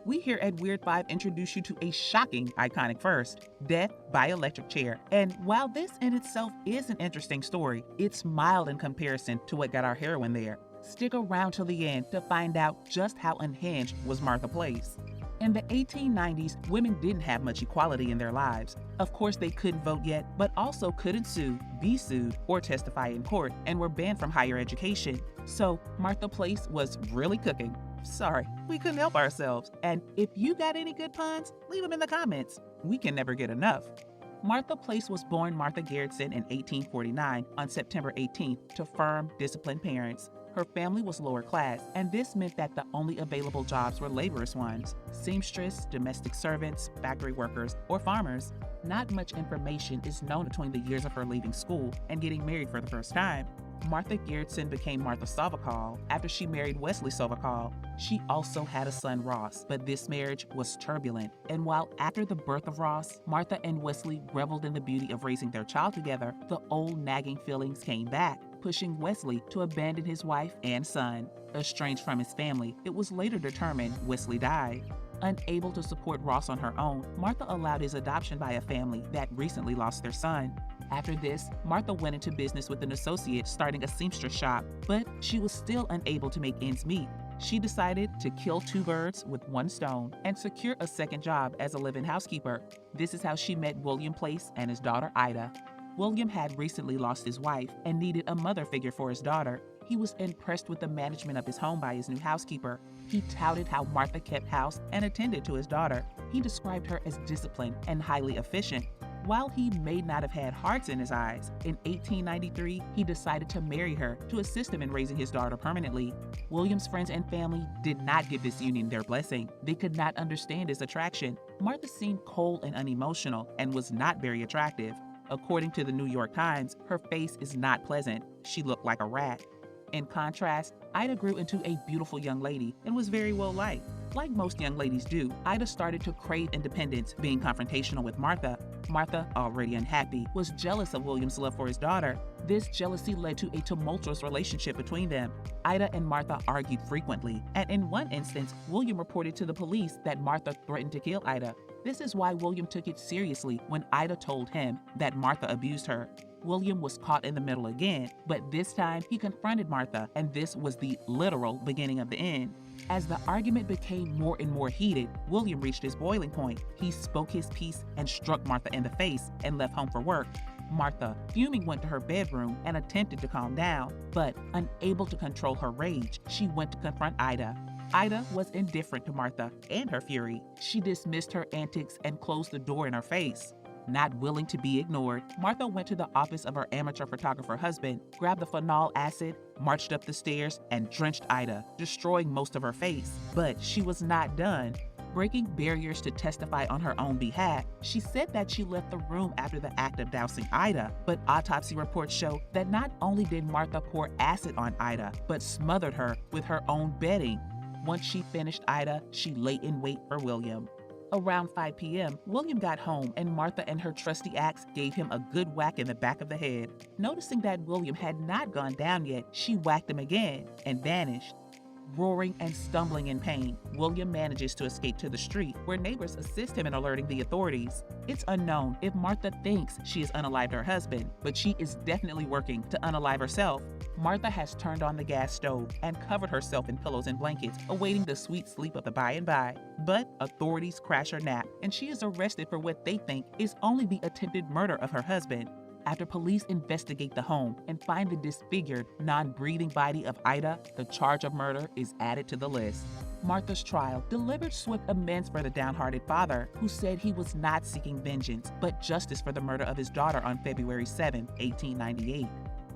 We here at Weird 5 introduce you to a shocking, iconic first, death by electric chair. And while this in itself is an interesting story, it's mild in comparison to what got our heroine there. Stick around till the end to find out just how unhinged was Martha Place. In the 1890s, women didn't have much equality in their lives. Of course, they couldn't vote yet, but also couldn't sue, be sued, or testify in court, and were banned from higher education. So Martha Place was really cooking. Sorry, we couldn't help ourselves. And if you got any good puns, leave them in the comments. We can never get enough. Martha Place was born Martha Garretson in 1849 on September 18th to firm, disciplined parents. Her family was lower class, and this meant that the only available jobs were laborious ones: seamstress, domestic servants, factory workers, or farmers. Not much information is known between the years of her leaving school and getting married for the first time. Martha Garretson became Martha Sovacool after she married Wesley Sovacool. She also had a son, Ross, but this marriage was turbulent. And while after the birth of Ross, Martha and Wesley reveled in the beauty of raising their child together, the old nagging feelings came back, pushing Wesley to abandon his wife and son. Estranged from his family, it was later determined Wesley died. Unable to support Ross on her own, Martha allowed his adoption by a family that recently lost their son. After this, Martha went into business with an associate starting a seamstress shop, but she was still unable to make ends meet. She decided to kill two birds with one stone and secure a second job as a live-in housekeeper. This is how she met William Place and his daughter Ida. William had recently lost his wife and needed a mother figure for his daughter. He was impressed with the management of his home by his new housekeeper. He touted how Martha kept house and attended to his daughter. He described her as disciplined and highly efficient. While he may not have had hearts in his eyes, in 1893, he decided to marry her to assist him in raising his daughter permanently. William's friends and family did not give this union their blessing. They could not understand his attraction. Martha seemed cold and unemotional and was not very attractive. According to the New York Times, her face is not pleasant. She looked like a rat. In contrast, Ida grew into a beautiful young lady and was very well liked. Like most young ladies do, Ida started to crave independence, being confrontational with Martha. Martha, already unhappy, was jealous of William's love for his daughter. This jealousy led to a tumultuous relationship between them. Ida and Martha argued frequently, and in one instance, William reported to the police that Martha threatened to kill Ida. This is why William took it seriously when Ida told him that Martha abused her. William was caught in the middle again, but this time he confronted Martha, and this was the literal beginning of the end. As the argument became more and more heated, William reached his boiling point. He spoke his piece and struck Martha in the face and left home for work. Martha, fuming, went to her bedroom and attempted to calm down, but unable to control her rage, she went to confront Ida. Ida was indifferent to Martha and her fury. She dismissed her antics and closed the door in her face. Not willing to be ignored, Martha went to the office of her amateur photographer husband, grabbed the phenol acid, marched up the stairs, and drenched Ida, destroying most of her face. But she was not done. Breaking barriers to testify on her own behalf, she said that she left the room after the act of dousing Ida, but autopsy reports show that not only did Martha pour acid on Ida, but smothered her with her own bedding. Once she finished Ida, she lay in wait for William. Around 5 p.m., William got home and Martha and her trusty axe gave him a good whack in the back of the head. Noticing that William had not gone down yet, she whacked him again and vanished. Roaring and stumbling in pain, William manages to escape to the street, where neighbors assist him in alerting the authorities. It's unknown if Martha thinks she has unalived her husband, but she is definitely working to unalive herself. Martha has turned on the gas stove and covered herself in pillows and blankets, awaiting the sweet sleep of the by and by. But authorities crash her nap, and she is arrested for what they think is only the attempted murder of her husband. After police investigate the home and find the disfigured, non-breathing body of Ida, the charge of murder is added to the list. Martha's trial delivered swift amends for the downhearted father, who said he was not seeking vengeance, but justice for the murder of his daughter on February 7, 1898.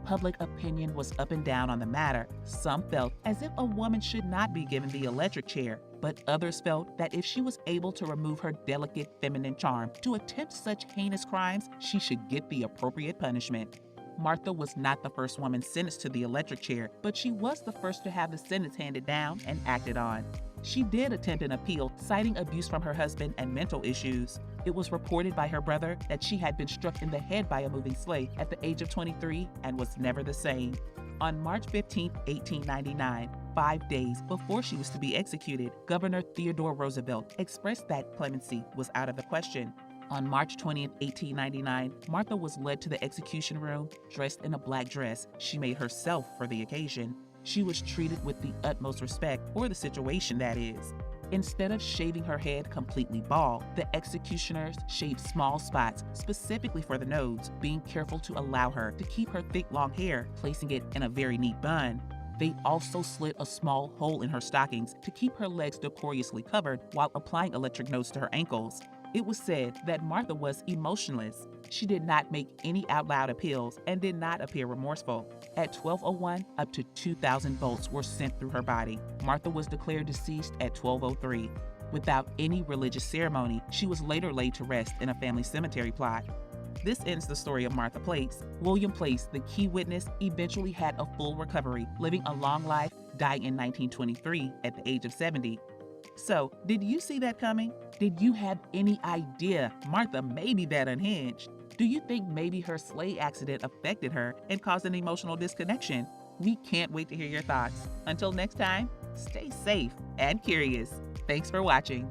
Public opinion was up and down on the matter. Some felt as if a woman should not be given the electric chair, but others felt that if she was able to remove her delicate feminine charm to attempt such heinous crimes, she should get the appropriate punishment. Martha was not the first woman sentenced to the electric chair, but she was the first to have the sentence handed down and acted on. She did attempt an appeal, citing abuse from her husband and mental issues. It was reported by her brother that she had been struck in the head by a moving sleigh at the age of 23 and was never the same. On March 15, 1899, 5 days before she was to be executed, Governor Theodore Roosevelt expressed that clemency was out of the question. On March 20, 1899, Martha was led to the execution room dressed in a black dress she made herself for the occasion. She was treated with the utmost respect for the situation, that is. Instead of shaving her head completely bald, the executioners shaved small spots specifically for the nose, being careful to allow her to keep her thick long hair, placing it in a very neat bun. They also slit a small hole in her stockings to keep her legs decorously covered while applying electric notes to her ankles. It was said that Martha was emotionless. She did not make any out-loud appeals and did not appear remorseful. At 12:01, up to 2,000 volts were sent through her body. Martha was declared deceased at 12:03. Without any religious ceremony, she was later laid to rest in a family cemetery plot. This ends the story of Martha Place. William Place, the key witness, eventually had a full recovery, living a long life, dying in 1923 at the age of 70. So, did you see that coming? Did you have any idea Martha may be that unhinged? Do you think maybe her sleigh accident affected her and caused an emotional disconnection? We can't wait to hear your thoughts. Until next time, stay safe and curious. Thanks for watching.